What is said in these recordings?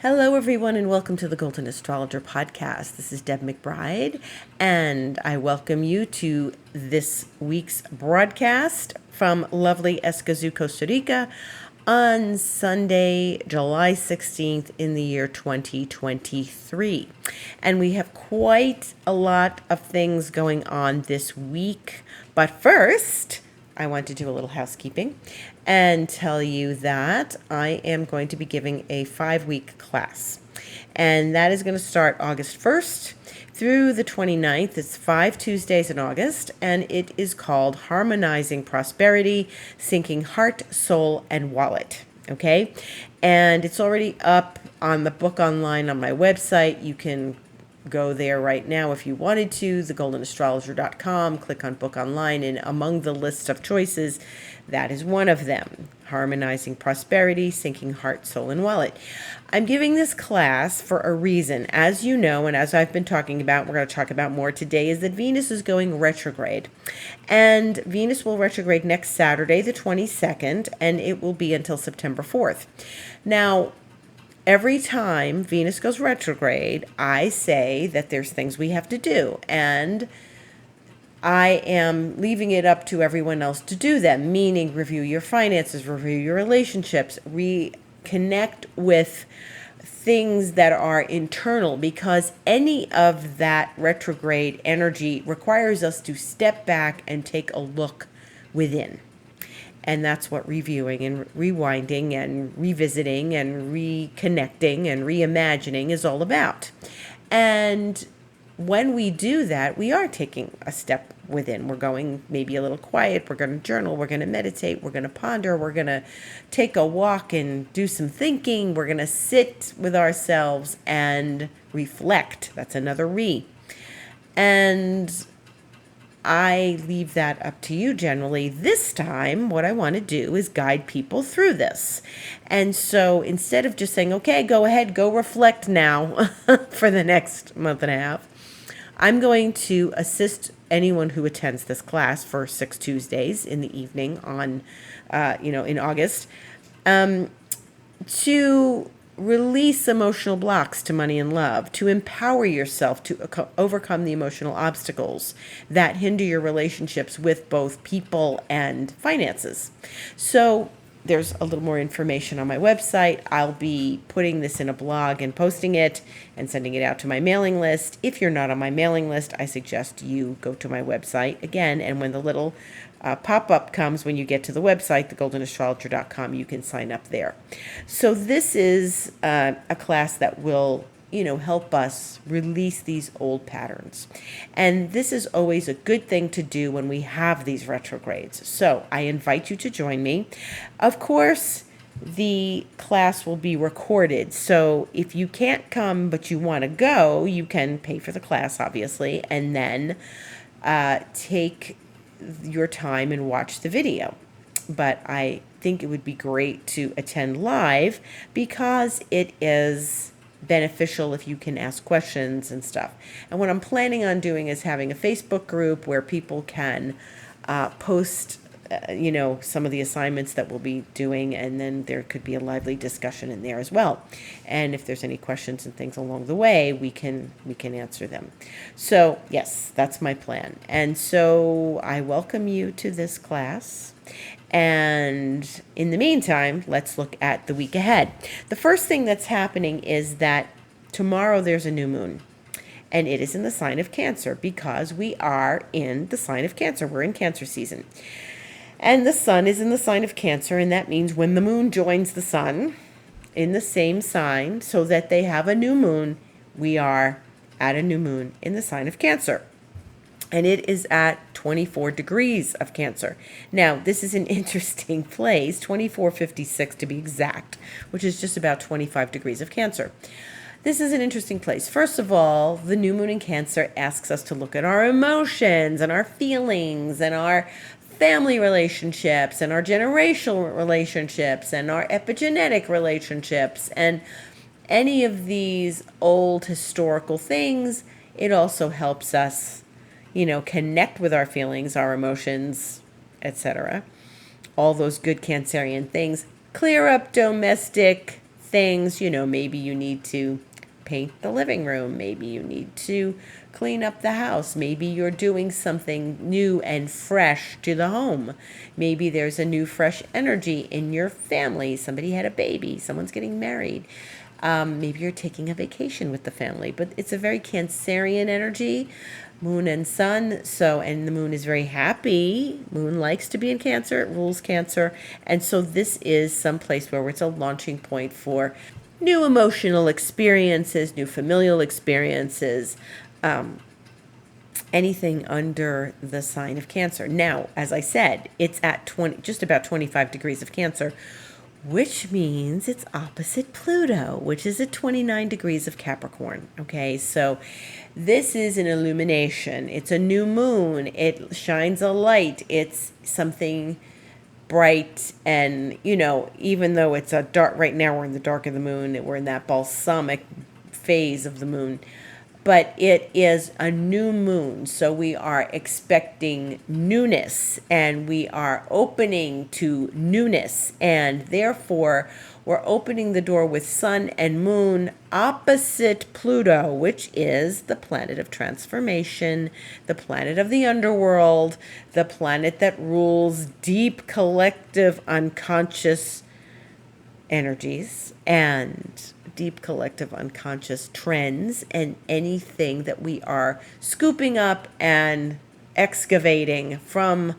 Hello, everyone, and welcome to the Golden Astrologer Podcast. This is Deb McBride, and I welcome you to this week's broadcast from lovely Escazú, Costa Rica, on Sunday, July 16th in the year 2023. And we have quite a lot of things going on this week. But first, I want to do a little housekeeping and tell you that I am going to be giving a 5-week class. And that is going to start August 1st through the 29th. It's 5 Tuesdays in August, and it is called Harmonizing Prosperity, Syncing Heart, Soul, and Wallet. Okay? And it's already up on the book online on my website. You can go there right now if you wanted to, thegoldenastrologer.com, click on book online, and among the list of choices, that is one of them. Harmonizing Prosperity, Syncing Heart, Soul, and Wallet. I'm giving this class for a reason. As you know, and as I've been talking about, we're going to talk about more today, is that Venus is going retrograde. And Venus will retrograde next Saturday, the 22nd, and it will be until September 4th. Now, every time Venus goes retrograde, I say that there's things we have to do, and I am leaving it up to everyone else to do them, meaning review your finances, review your relationships, reconnect with things that are internal, because any of that retrograde energy requires us to step back and take a look within. And that's what reviewing and rewinding and revisiting and reconnecting and reimagining is all about. And when we do that, we are taking a step within. We're going maybe a little quiet. We're going to journal. We're going to meditate. We're going to ponder. We're going to take a walk and do some thinking. We're going to sit with ourselves and reflect. That's another re. And I leave that up to you generally. This time, what I want to do is guide people through this. And so instead of just saying, okay, go ahead, go reflect now for the next month and a half, I'm going to assist anyone who attends this class for 6 Tuesdays in the evening on, in August, to release emotional blocks to money and love, to empower yourself to overcome the emotional obstacles that hinder your relationships with both people and finances. So there's a little more information on my website. I'll be putting this in a blog and posting it and sending it out to my mailing list. If you're not on my mailing list, I suggest you go to my website again, and when the little pop-up comes when you get to the website, thegoldenastrologer.com, you can sign up there. So this is a class that will help us release these old patterns. And this is always a good thing to do when we have these retrogrades. So I invite you to join me. Of course, the class will be recorded. So if you can't come but you want to go, you can pay for the class, obviously, and then take your time and watch the video. But I think it would be great to attend live because it is beneficial if you can ask questions and stuff. And what I'm planning on doing is having a Facebook group where people can post some of the assignments that we'll be doing, and then there could be a lively discussion in there as well. And if there's any questions and things along the way, we can answer them. So yes, that's my plan. And so I welcome you to this class. And in the meantime, let's look at the week ahead. The first thing that's happening is that tomorrow there's a new moon. And it is in the sign of Cancer because we are in the sign of Cancer. We're in Cancer season. And the sun is in the sign of Cancer, and that means when the moon joins the sun in the same sign so that they have a new moon, we are at a new moon in the sign of Cancer. And it is at 24 degrees of Cancer. Now, this is an interesting place, 2456 to be exact, which is just about 25 degrees of Cancer. This is an interesting place. First of all, the new moon in Cancer asks us to look at our emotions and our feelings and our family relationships and our generational relationships and our epigenetic relationships and any of these old historical things. It also helps us, connect with our feelings, our emotions, etc. All those good Cancerian things. Clear up domestic things. Maybe you need to paint the living room. Maybe you need to clean up the house. Maybe you're doing something new and fresh to the home. Maybe there's a new, fresh energy in your family. Somebody had a baby. Someone's getting married. Maybe you're taking a vacation with the family. But it's a very Cancerian energy, moon and sun. And the moon is very happy. Moon likes to be in Cancer. It rules Cancer. And so this is some place where it's a launching point for new emotional experiences, new familial experiences, anything under the sign of Cancer. Now, as I said, it's at just about 25 degrees of Cancer, which means it's opposite Pluto, which is at 29 degrees of Capricorn. Okay, so this is an illumination. It's a new moon. It shines a light. It's something bright, and even though it's a dark, right now we're in the dark of the moon, we're in that balsamic phase of the moon, but it is a new moon, so we are expecting newness, and we are opening to newness, and therefore we're opening the door with sun and moon opposite Pluto, which is the planet of transformation, the planet of the underworld, the planet that rules deep collective unconscious energies and deep collective unconscious trends, and anything that we are scooping up and excavating from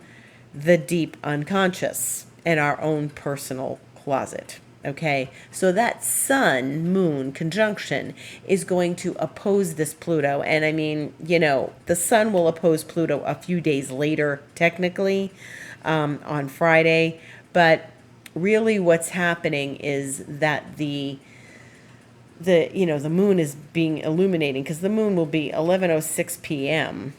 the deep unconscious in our own personal closet. Okay, so that sun moon conjunction is going to oppose this Pluto. And I mean, the sun will oppose Pluto a few days later, technically, on Friday. But really what's happening is that the moon is being illuminating, because the moon will be 11:06 p.m.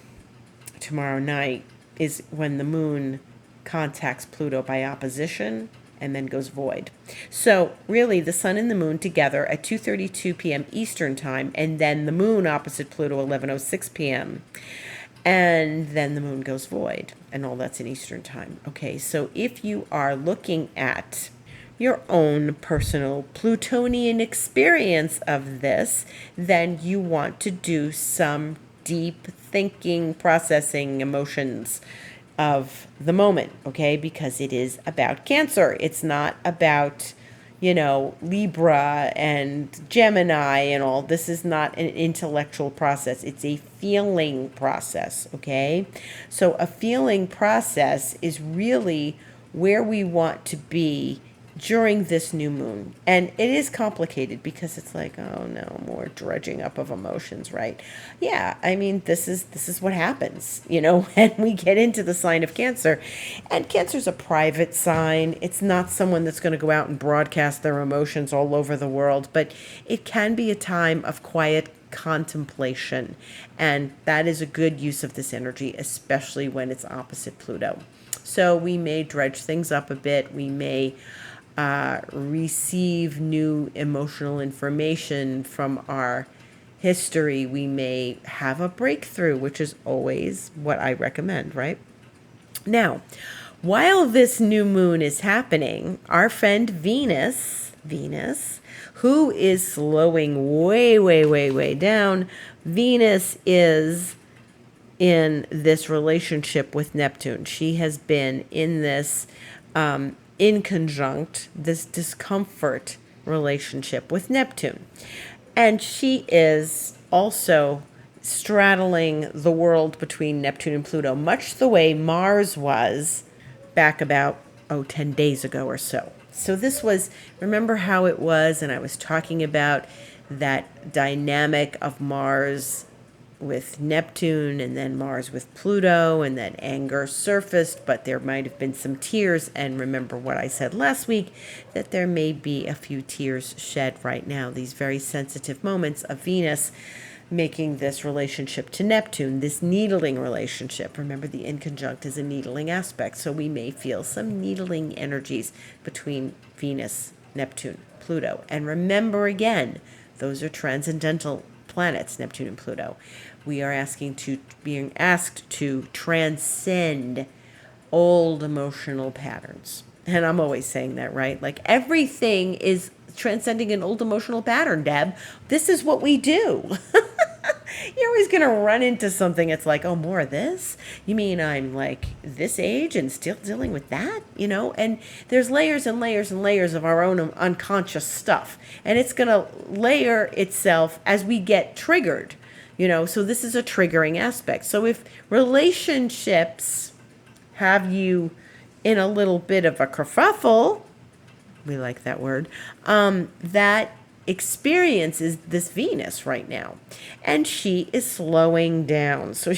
tomorrow night is when the moon contacts Pluto by opposition and then goes void. So really the sun and the moon together at 2:32 p.m. Eastern time, and then the moon opposite Pluto 11:06 p.m. and then the moon goes void, and all that's in Eastern time. Okay, so if you are looking at your own personal Plutonian experience of this, then you want to do some deep thinking, processing emotions of the moment, okay? Because it is about Cancer. It's not about, Libra and Gemini and all. This is not an intellectual process. It's a feeling process, okay? So a feeling process is really where we want to be during this new moon. And it is complicated because it's like, oh no, more dredging up of emotions, right? Yeah, I mean, this is what happens, when we get into the sign of Cancer. And Cancer's a private sign. It's not someone that's going to go out and broadcast their emotions all over the world, but it can be a time of quiet contemplation. And that is a good use of this energy, especially when it's opposite Pluto. So we may dredge things up a bit. We may receive new emotional information from our history. We may have a breakthrough, which is always what I recommend, right? Now, while this new moon is happening, our friend Venus, who is slowing way, way, way, way down, Venus is in this relationship with Neptune. She has been in this in conjunct, this discomfort relationship with Neptune. And she is also straddling the world between Neptune and Pluto, much the way Mars was back about, 10 days ago or so. So this was, remember how it was, and I was talking about that dynamic of Mars with Neptune and then Mars with Pluto, and that anger surfaced, but there might have been some tears. And remember what I said last week, that there may be a few tears shed right now, these very sensitive moments of Venus making this relationship to Neptune, this needling relationship. Remember, the inconjunct is a needling aspect, so we may feel some needling energies between Venus, Neptune, Pluto. And remember again, those are transcendental planets, Neptune and Pluto. We are being asked to transcend old emotional patterns. And I'm always saying that, right? Like everything is transcending an old emotional pattern, Deb. This is what we do. You're always going to run into something. It's like, oh, more of this? You mean I'm like this age and still dealing with that? And there's layers and layers and layers of our own unconscious stuff. And it's going to layer itself as we get triggered, So this is a triggering aspect. So if relationships have you in a little bit of a kerfuffle, we like that word, that experiences this Venus right now. And she is slowing down. So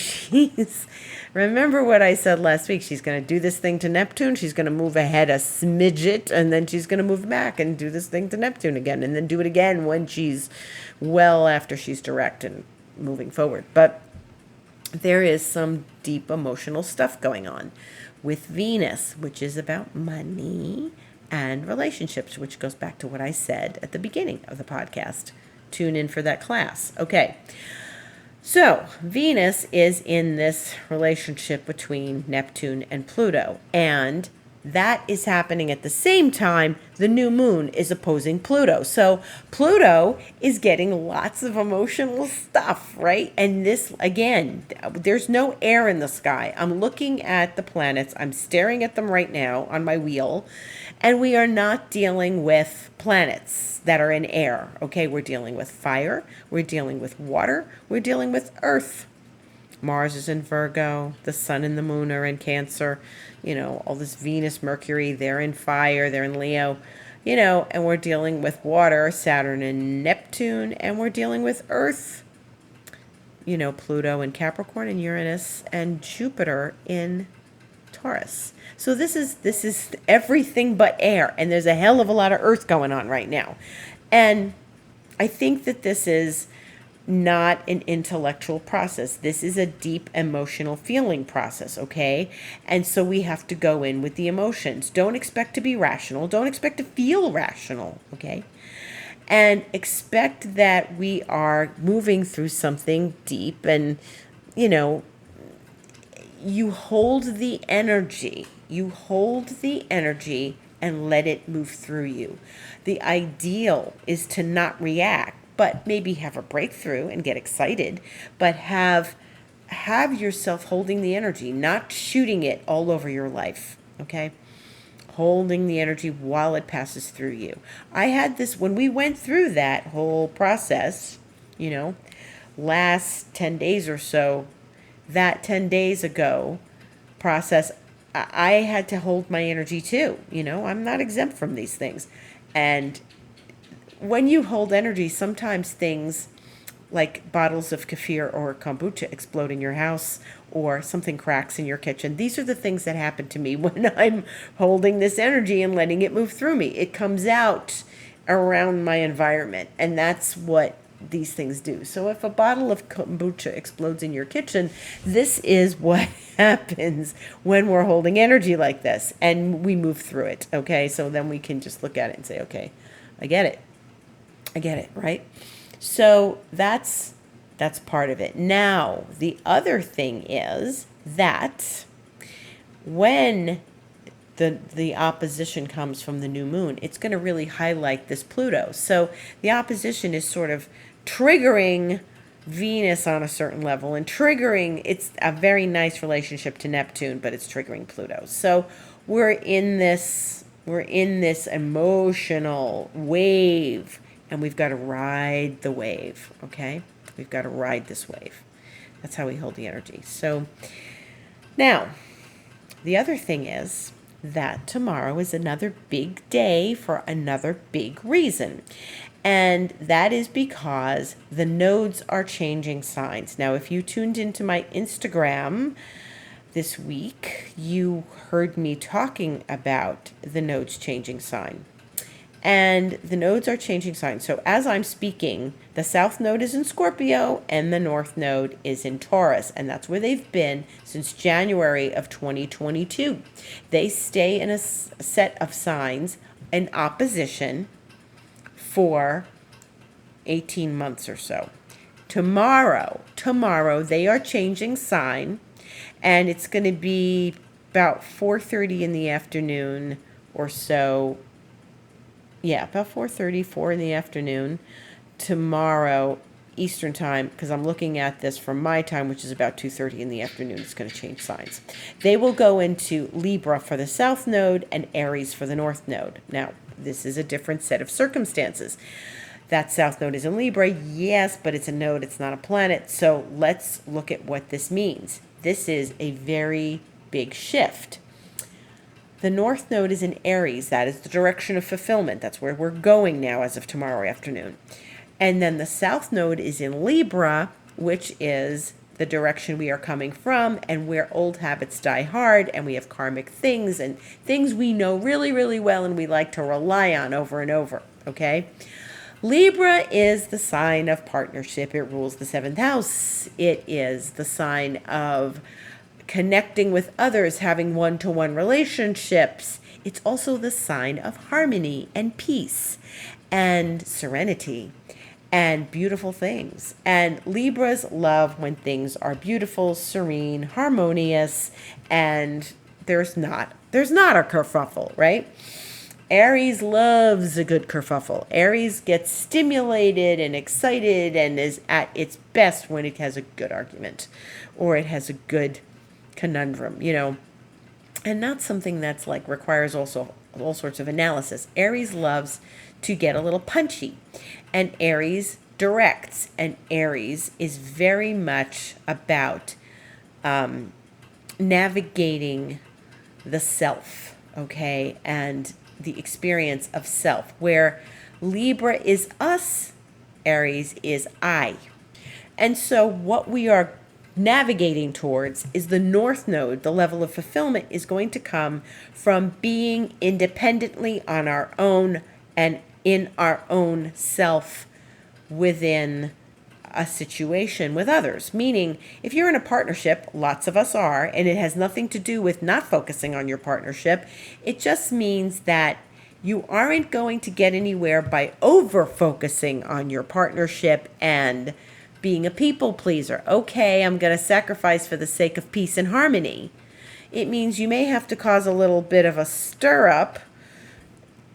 remember what I said last week, she's going to do this thing to Neptune, she's going to move ahead a smidget, and then she's going to move back and do this thing to Neptune again, and then do it again when she's after she's direct and moving forward. But there is some deep emotional stuff going on with Venus, which is about money and relationships, which goes back to what I said at the beginning of the podcast. Tune in for that class. Okay. So Venus is in this relationship between Neptune and Pluto, and that is happening at the same time the new moon is opposing Pluto. So Pluto is getting lots of emotional stuff, right? And this, again, there's no air in the sky. I'm looking at the planets. I'm staring at them right now on my wheel. And we are not dealing with planets that are in air, okay? We're dealing with fire. We're dealing with water. We're dealing with earth. Mars is in Virgo. The sun and the moon are in Cancer. All this Venus, Mercury, they're in fire. They're in Leo. And we're dealing with water, Saturn and Neptune. And we're dealing with earth, Pluto in Capricorn and Uranus and Jupiter in Taurus. So this is everything but air, and there's a hell of a lot of earth going on right now. And I think that this is not an intellectual process. This is a deep emotional feeling process, okay? And so we have to go in with the emotions. Don't expect to be rational. Don't expect to feel rational, okay? And expect that we are moving through something deep, and, you hold the energy. You hold the energy and let it move through you. The ideal is to not react, but maybe have a breakthrough and get excited, but have yourself holding the energy, not shooting it all over your life, okay? Holding the energy while it passes through you. I had this when we went through that whole process, last 10 days or so. That 10 days ago process, I had to hold my energy too. I'm not exempt from these things. And when you hold energy, sometimes things like bottles of kefir or kombucha explode in your house, or something cracks in your kitchen. These are the things that happen to me when I'm holding this energy and letting it move through me. It comes out around my environment, and that's what these things do. So if a bottle of kombucha explodes in your kitchen, this is what happens when we're holding energy like this, and we move through it, okay? So then we can just look at it and say, okay, I get it, right? So that's part of it. Now, the other thing is that when the opposition comes from the new moon, it's going to really highlight this Pluto. So the opposition is sort of triggering Venus on a certain level, and it's a very nice relationship to Neptune, but it's triggering Pluto. So we're in this emotional wave, and we've got to ride the wave, okay? We've got to ride this wave. That's how we hold the energy. So now, the other thing is that tomorrow is another big day for another big reason. And that is because the nodes are changing signs. Now, if you tuned into my Instagram this week, you heard me talking about the nodes changing sign. And the nodes are changing signs. So as I'm speaking, the south node is in Scorpio and the north node is in Taurus. And that's where they've been since January of 2022. They stay in a set of signs in opposition for 18 months or so. Tomorrow, they are changing sign, and it's going to be about 4:30 in the afternoon or so yeah, about 4:34 in the afternoon tomorrow Eastern time, because I'm looking at this from my time, which is about 2:30 in the afternoon. It's going to change signs. They will go into Libra for the South Node and Aries for the North Node. Now, this is a different set of circumstances. That South Node is in Libra, yes, but it's a node, it's not a planet. So let's look at what this means. This is a very big shift. The North Node is in Aries. That is the direction of fulfillment. That's where we're going now as of tomorrow afternoon. And then the South Node is in Libra, which is the direction we are coming from and where old habits die hard, and we have karmic things and things we know really, really well and we like to rely on over and over, okay? Libra is the sign of partnership. It rules the 7th house. It is the sign of connecting with others, having one-to-one relationships. It's also the sign of harmony and peace and serenity and beautiful things. And Libras love when things are beautiful, serene, harmonious, and there's not a kerfuffle, right? Aries loves a good kerfuffle. Aries gets stimulated and excited and is at its best when it has a good argument or it has a good conundrum, and not something that's like requires also all sorts of analysis. Aries loves to get a little punchy, and Aries directs, and Aries is very much about navigating the self, okay, and the experience of self, where Libra is us, Aries is I. And so what we are navigating towards is the North Node. The level of fulfillment is going to come from being independently on our own and in our own self within a situation with others. Meaning, if you're in a partnership, lots of us are, and it has nothing to do with not focusing on your partnership, it just means that you aren't going to get anywhere by over-focusing on your partnership and being a people pleaser. Okay, I'm going to sacrifice for the sake of peace and harmony. It means you may have to cause a little bit of a stir up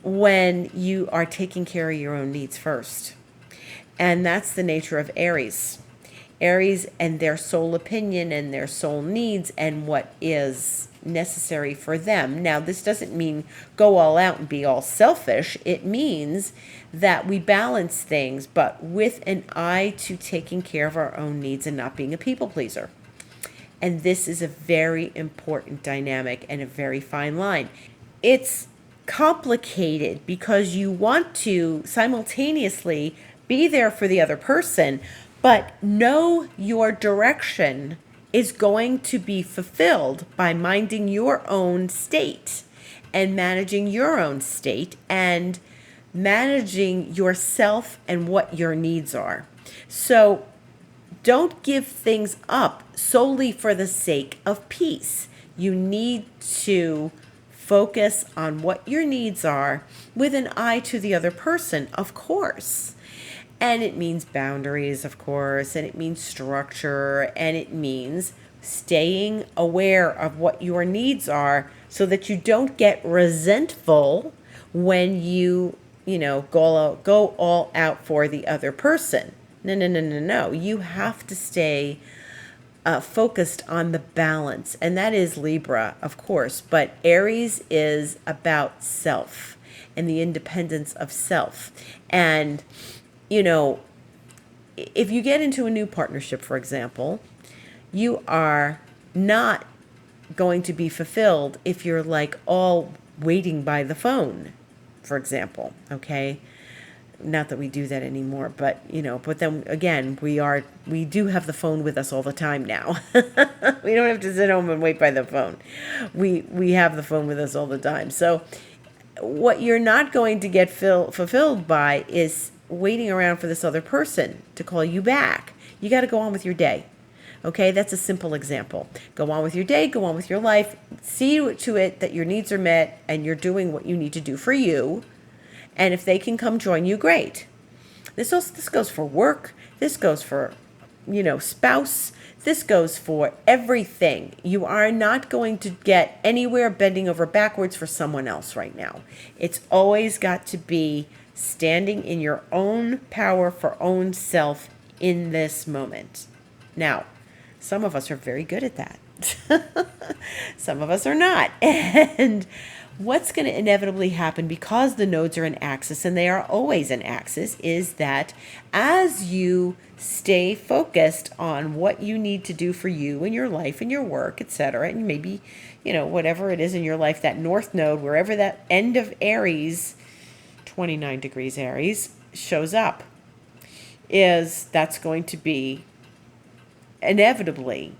when you are taking care of your own needs first. And that's the nature of Aries. Aries and their soul opinion and their soul needs and what is necessary for them. Now, this doesn't mean go all out and be all selfish. It means that we balance things, but with an eye to taking care of our own needs and not being a people pleaser. And this is a very important dynamic and a very fine line. It's complicated because you want to simultaneously be there for the other person, but know your direction is going to be fulfilled by minding your own state and managing your own state and managing yourself and what your needs are. So don't give things up solely for the sake of peace. You need to focus on what your needs are with an eye to the other person, of course. And it means boundaries, of course, and it means structure, and it means staying aware of what your needs are so that you don't get resentful when you go all out for the other person. No. You have to stay focused on the balance, and that is Libra, of course, but Aries is about self and the independence of self. And if you get into a new partnership, for example, you are not going to be fulfilled if you're like all waiting by the phone, for example, okay? Not that we do that anymore, but then again, we do have the phone with us all the time now. We don't have to sit home and wait by the phone. We have the phone with us all the time. So what you're not going to get fulfilled by is waiting around for this other person to call you back. You got to go on with your day. Okay, that's a simple example. Go on with your day, go on with your life. See to it that your needs are met and you're doing what you need to do for you. And if they can come join you, great. This goes for work. This goes for spouse. This goes for everything. You are not going to get anywhere bending over backwards for someone else right now. It's always got to be standing in your own power for own self in this moment. Now, some of us are very good at that. Some of us are not. And what's going to inevitably happen, because the nodes are in axis, and they are always in axis, is that as you stay focused on what you need to do for you in your life and your work, etc., and maybe, whatever it is in your life, that north node, wherever that end of Aries, 29 degrees Aries, shows up, that's going to be inevitably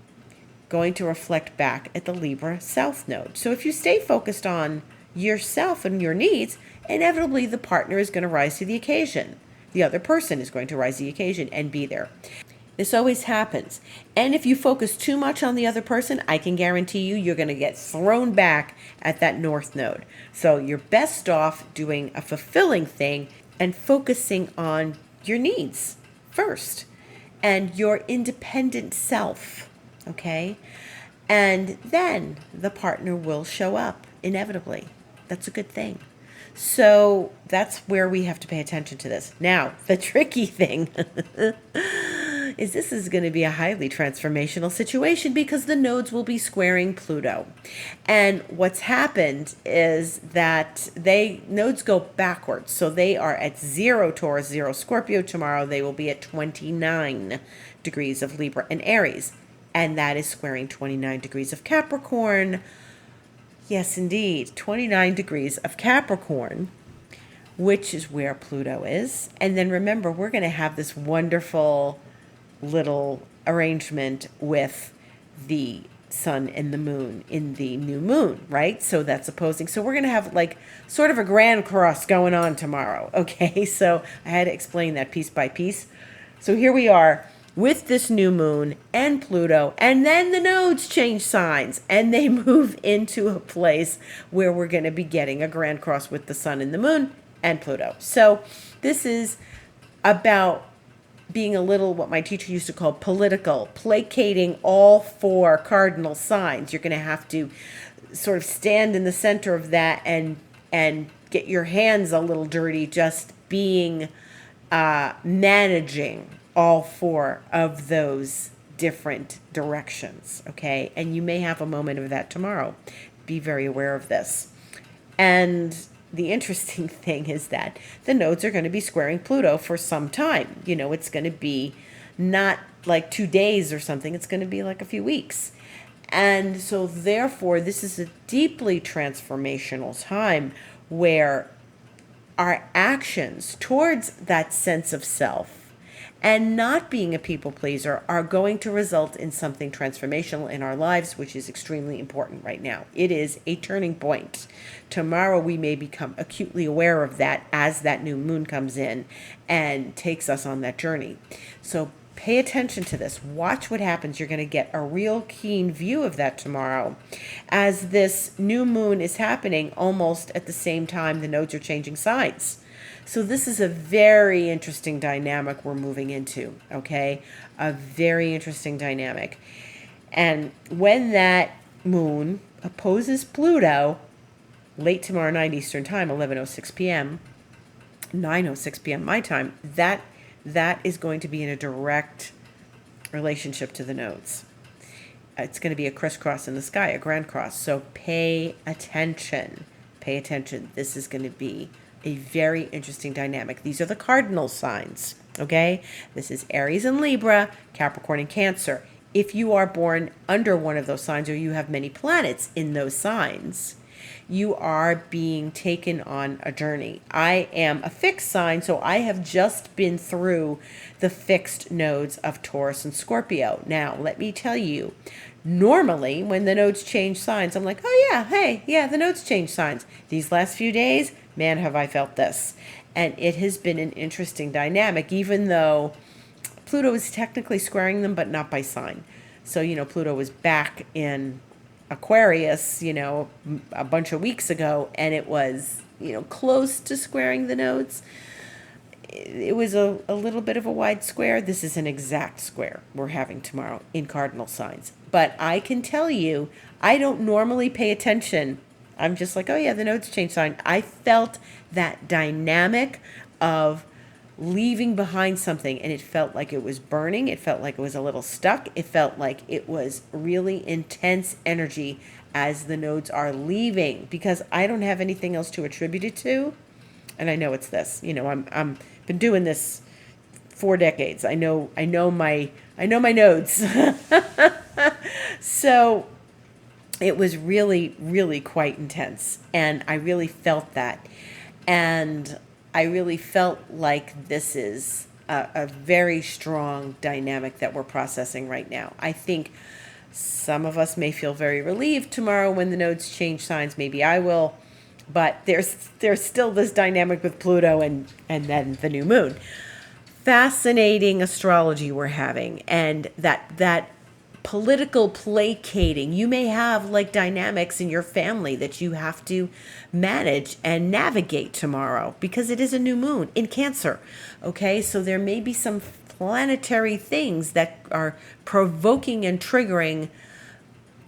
going to reflect back at the Libra South node. So if you stay focused on yourself and your needs, inevitably the partner is going to rise to the occasion. The other person is going to rise to the occasion and be there. This always happens. And if you focus too much on the other person, I can guarantee you're going to get thrown back at that north node. So you're best off doing a fulfilling thing and focusing on your needs first and your independent self. Okay? And then the partner will show up inevitably. That's a good thing. So that's where we have to pay attention to this. Now, the tricky thing is this is going to be a highly transformational situation because the nodes will be squaring Pluto. And what's happened is that nodes go backwards. So they are at 0 Taurus, 0 Scorpio. Tomorrow they will be at 29 degrees of Libra and Aries. And that is squaring 29 degrees of Capricorn. Yes, indeed, 29 degrees of Capricorn, which is where Pluto is. And then remember, we're going to have this wonderful little arrangement with the sun and the moon in the new moon, right? So that's opposing. So we're going to have like sort of a grand cross going on tomorrow. Okay, so I had to explain that piece by piece. So here we are with this new moon and Pluto, and then the nodes change signs and they move into a place where we're going to be getting a grand cross with the sun and the moon and Pluto. So this is about being a little, what my teacher used to call political, placating all 4 cardinal signs. You're going to have to sort of stand in the center of that and get your hands a little dirty, just being managing all 4 of those different directions, okay? And you may have a moment of that tomorrow. Be very aware of this. And the interesting thing is that the nodes are going to be squaring Pluto for some time. It's going to be not like 2 days or something. It's going to be like a few weeks. And so therefore, this is a deeply transformational time where our actions towards that sense of self and not being a people pleaser are going to result in something transformational in our lives, which is extremely important right now. It is a turning point. Tomorrow we may become acutely aware of that as that new moon comes in and takes us on that journey. So pay attention to this. Watch what happens. You're going to get a real keen view of that tomorrow as this new moon is happening almost at the same time the nodes are changing signs. So this is a very interesting dynamic we're moving into, okay? A very interesting dynamic. And when that moon opposes Pluto, late tomorrow night Eastern Time, 11:06 p.m., 9:06 p.m. my time, that is going to be in a direct relationship to the nodes. It's going to be a crisscross in the sky, a grand cross. So pay attention. Pay attention. This is going to be a very interesting dynamic. These are the cardinal signs, okay? This is Aries and Libra, Capricorn and Cancer. If you are born under one of those signs or you have many planets in those signs, you are being taken on a journey. I am a fixed sign, so I have just been through the fixed nodes of Taurus and Scorpio. Now, let me tell you, normally when the nodes change signs, I'm like, oh yeah, hey, yeah, the nodes change signs. These last few days, man, have I felt this. And it has been an interesting dynamic, even though Pluto is technically squaring them, but not by sign. So, Pluto was back in Aquarius, a bunch of weeks ago, and it was, close to squaring the nodes. it was a little bit of a wide square. This is an exact square we're having tomorrow in cardinal signs. But I can tell you, I don't normally pay attention. I'm just like, oh yeah, the nodes change sign. I felt that dynamic of leaving behind something, and it felt like it was burning. It felt like it was a little stuck. It felt like it was really intense energy as the nodes are leaving, because I don't have anything else to attribute it to. And I know it's this. I'm been doing this 4 decades. I know my nodes. So it was really, really quite intense, and I really felt that. And I really felt like this is a very strong dynamic that we're processing right now. I think some of us may feel very relieved tomorrow when the nodes change signs. Maybe I will. But there's still this dynamic with Pluto and then the new moon. Fascinating astrology we're having, and that political placating. You may have like dynamics in your family that you have to manage and navigate tomorrow, because it is a new moon in Cancer. Okay, so there may be some planetary things that are provoking and triggering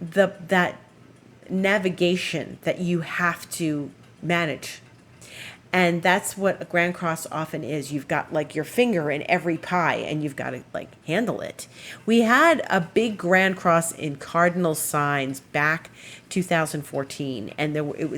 that navigation that you have to manage. And that's what a Grand Cross often is. You've got like your finger in every pie, and you've got to like handle it. We had a big Grand Cross in cardinal signs back 2014, and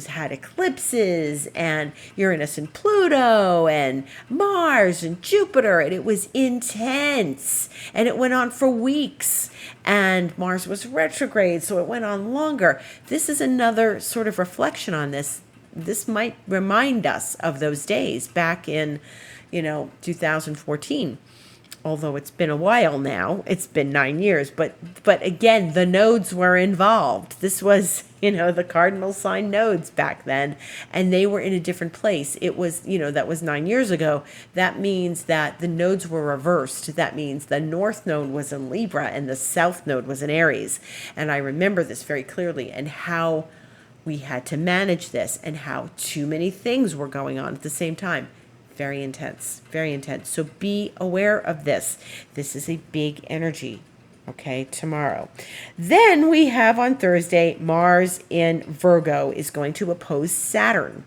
had eclipses and Uranus and Pluto and Mars and Jupiter, and it was intense, and it went on for weeks. And Mars was retrograde, so it went on longer. This is another sort of reflection on this. This might remind us of those days back in, 2014. Although it's been a while now. It's been 9 years. But again, the nodes were involved. This was, the cardinal sign nodes back then. And they were in a different place. It was, that was 9 years ago. That means that the nodes were reversed. That means the north node was in Libra and the south node was in Aries. And I remember this very clearly, and how we had to manage this, and how too many things were going on at the same time. Very intense, very intense. So be aware of this. This is a big energy, okay, tomorrow. Then we have on Thursday, Mars in Virgo is going to oppose Saturn.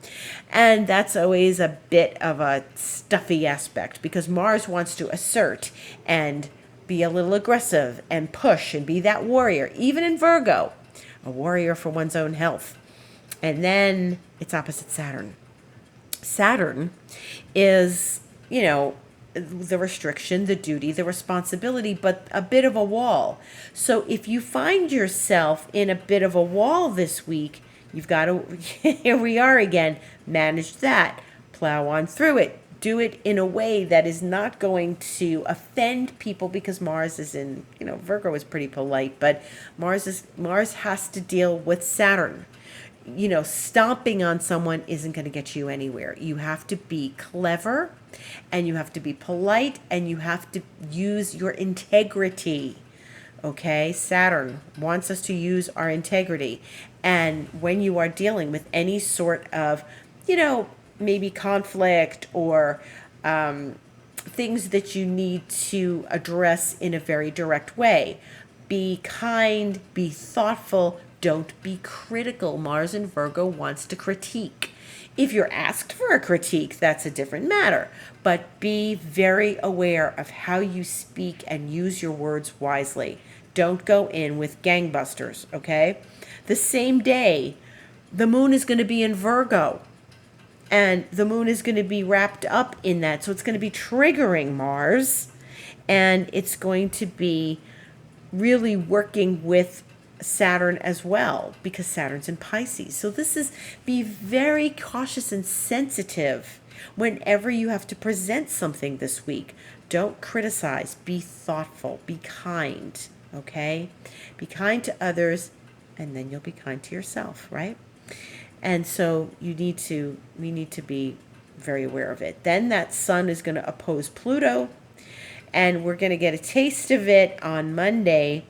And that's always a bit of a stuffy aspect, because Mars wants to assert and be a little aggressive and push and be that warrior, even in Virgo, a warrior for one's own health. And then it's opposite Saturn. Saturn is, the restriction, the duty, the responsibility, but a bit of a wall. So if you find yourself in a bit of a wall this week, you've got to, here we are again, manage that, plow on through it. Do it in a way that is not going to offend people, because Mars is in, Virgo is pretty polite, but Mars has to deal with Saturn. Stomping on someone isn't going to get you anywhere. You have to be clever, and you have to be polite, and you have to use your integrity. Okay? Saturn wants us to use our integrity. And when you are dealing with any sort of, maybe conflict or things that you need to address in a very direct way, be kind, be thoughtful. Don't be critical. Mars in Virgo wants to critique. If you're asked for a critique, that's a different matter. But be very aware of how you speak and use your words wisely. Don't go in with gangbusters, okay? The same day, the moon is going to be in Virgo. And the moon is going to be wrapped up in that. So it's going to be triggering Mars. And it's going to be really working with Saturn as well, because Saturn's in Pisces. So be very cautious and sensitive whenever you have to present something this week. Don't criticize. Be thoughtful. Be kind. Okay? Be kind to others, and then you'll be kind to yourself, right? And so we need to be very aware of it. Then that sun is going to oppose Pluto, and we're going to get a taste of it on Monday,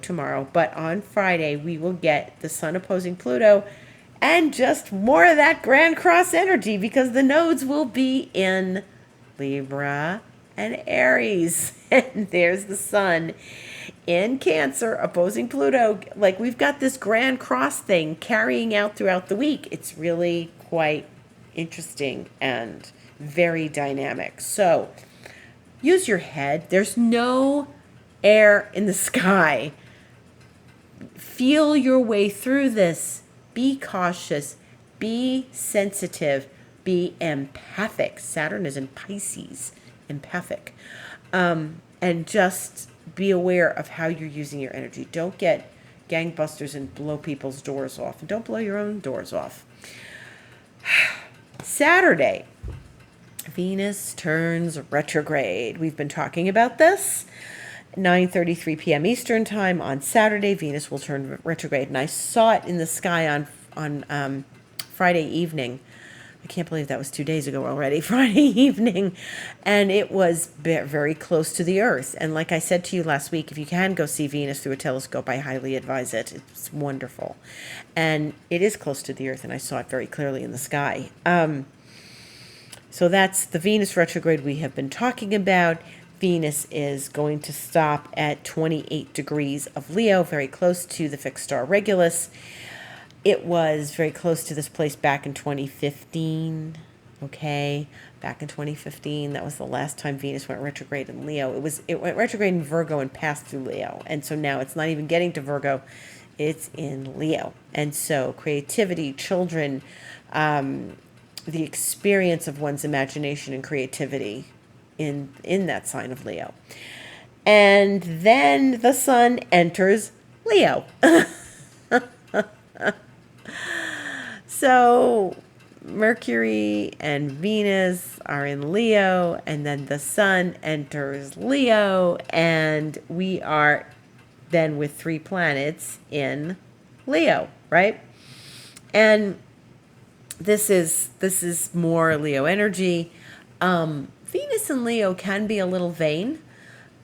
tomorrow. But on Friday, we will get the sun opposing Pluto, And just more of that Grand Cross energy because the nodes will be in Libra and Aries. And there's the sun in Cancer opposing Pluto. Like we've got this Grand Cross thing carrying out throughout the week. It's really quite interesting and very dynamic. So use your head. There's no air in the sky. Feel your way through this. Be cautious. Be sensitive. Be empathic. Saturn is in Pisces. Empathic. And just be aware of how you're using your energy. Don't get gangbusters and blow people's doors off. And don't blow your own doors off. Saturday, Venus turns retrograde. We've been talking about this. 9:33 p.m. Eastern time on Saturday, Venus will turn retrograde. And I saw it in the sky on Friday evening. I can't believe that was 2 days ago already, Friday evening. And it was very close to the Earth. And like I said to you last week, if you can go see Venus through a telescope, I highly advise it. It's wonderful. And it is close to the Earth, and I saw it very clearly in the sky. So that's the Venus retrograde we have been talking about. Venus is going to stop at 28 degrees of Leo, very close to the fixed star Regulus. It was very close to this place back in 2015, okay? Back in 2015, that was the last time Venus went retrograde in Leo. It went retrograde in Virgo and passed through Leo. And so now it's not even getting to Virgo, it's in Leo. And so creativity, children, the experience of one's imagination and creativity in that sign of Leo. And then the sun enters Leo. So Mercury and Venus are in Leo, and then the sun enters Leo, and we are then with 3 planets in Leo, right? And this is more Leo energy. Venus and Leo can be a little vain.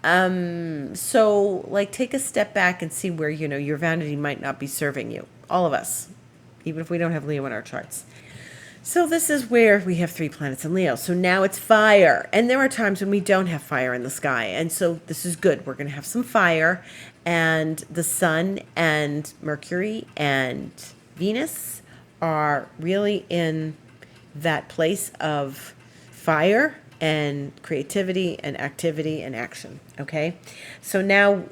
So like take a step back and see where, your vanity might not be serving you. All of us, even if we don't have Leo in our charts. So this is where we have 3 planets in Leo. So now it's fire. And there are times when we don't have fire in the sky. And so this is good. We're going to have some fire. And the sun and Mercury and Venus are really in that place of fire and creativity and activity and action. Okay? So now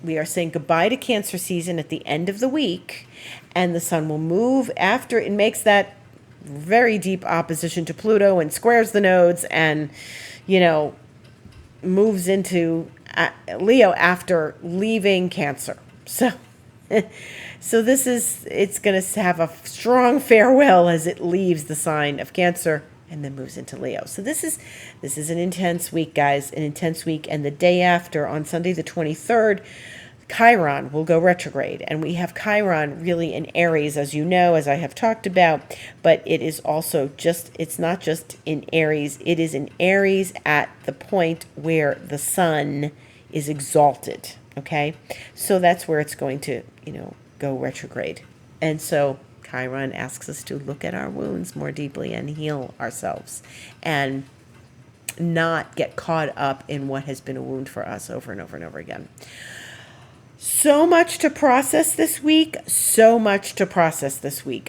we are saying goodbye to Cancer season at the end of the week, and the sun will move after it makes that very deep opposition to Pluto and squares the nodes and, moves into Leo after leaving Cancer. So it's going to have a strong farewell as it leaves the sign of Cancer and then moves into Leo. So this is an intense week, guys, an intense week. And the day after, on Sunday the 23rd, Chiron will go retrograde. And we have Chiron really in Aries, as you know, as I have talked about. But it is also it's not just in Aries. It is in Aries at the point where the sun is exalted, okay? So that's where it's going to, go retrograde. And so Chiron asks us to look at our wounds more deeply and heal ourselves and not get caught up in what has been a wound for us over and over and over again. So much to process this week.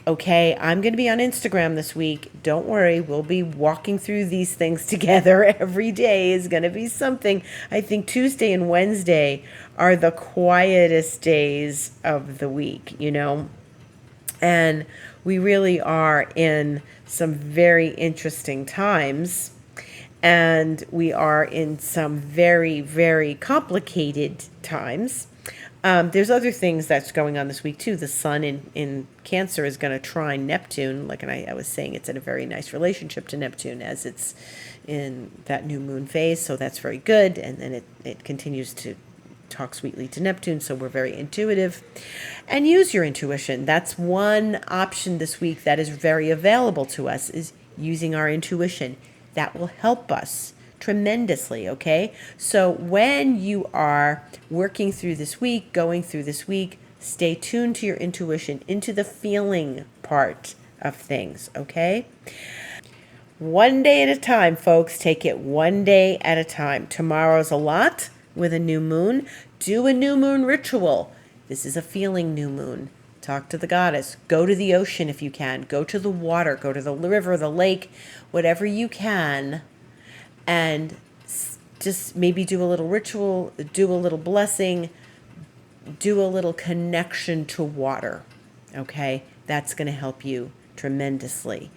Okay, I'm going to be on Instagram this week. Don't worry, we'll be walking through these things together. Every day is going to be something. I think Tuesday and Wednesday are the quietest days of the week, And we really are in some very interesting times. And we are in some very, very complicated times. There's other things that's going on this week, too. The sun in Cancer is going to trine Neptune. Like I was saying, it's in a very nice relationship to Neptune as it's in that new moon phase. So that's very good. And then it continues to talk sweetly to Neptune. So we're very intuitive. And use your intuition. That's one option this week that is very available to us, is using our intuition. That will help us tremendously, okay? So when you are working through this week, going through this week, stay tuned to your intuition, into the feeling part of things, okay? One day at a time, folks. Take it one day at a time. Tomorrow's a lot with a new moon. Do a new moon ritual. This is a feeling new moon. Talk to the goddess. Go to the ocean if you can. Go to the water. Go to the river, the lake, whatever you can. And just maybe do a little ritual, do a little blessing, do a little connection to water. Okay? That's going to help you tremendously.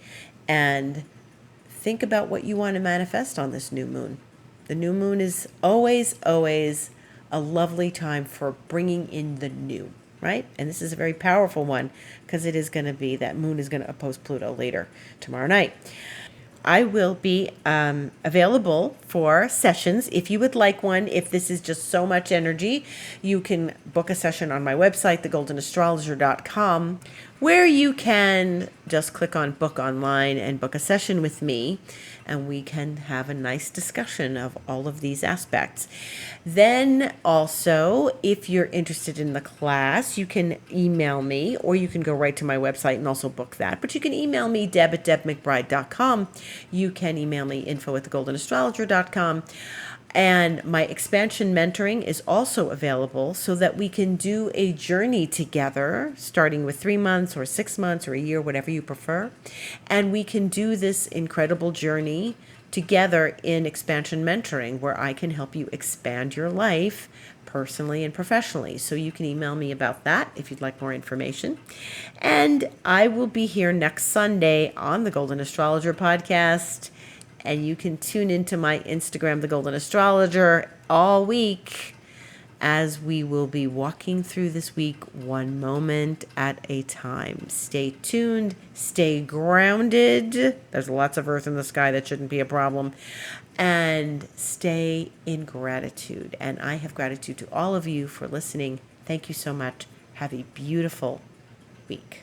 And think about what you want to manifest on this new moon. The new moon is always, always a lovely time for bringing in the new, right? And this is a very powerful one because it is going to be, that moon is going to oppose Pluto later tomorrow night. I will be available for sessions if you would like one. If this is just so much energy, you can book a session on my website, thegoldenastrologer.com, where you can just click on book online and book a session with me, and we can have a nice discussion of all of these aspects. Then also, if you're interested in the class, you can email me, or you can go right to my website and also book that. But you can email me, deb@debmcbride.com. You can email me, info@thegoldenastrologer.com. And my expansion mentoring is also available so that we can do a journey together, starting with 3 months or 6 months or a year, whatever you prefer. And we can do this incredible journey together in expansion mentoring, where I can help you expand your life personally and professionally. So you can email me about that if you'd like more information. And I will be here next Sunday on the Golden Astrologer Podcast. And you can tune into my Instagram, The Golden Astrologer, all week, as we will be walking through this week one moment at a time. Stay tuned, stay grounded. There's lots of earth in the sky, that shouldn't be a problem. And stay in gratitude. And I have gratitude to all of you for listening. Thank you so much. Have a beautiful week.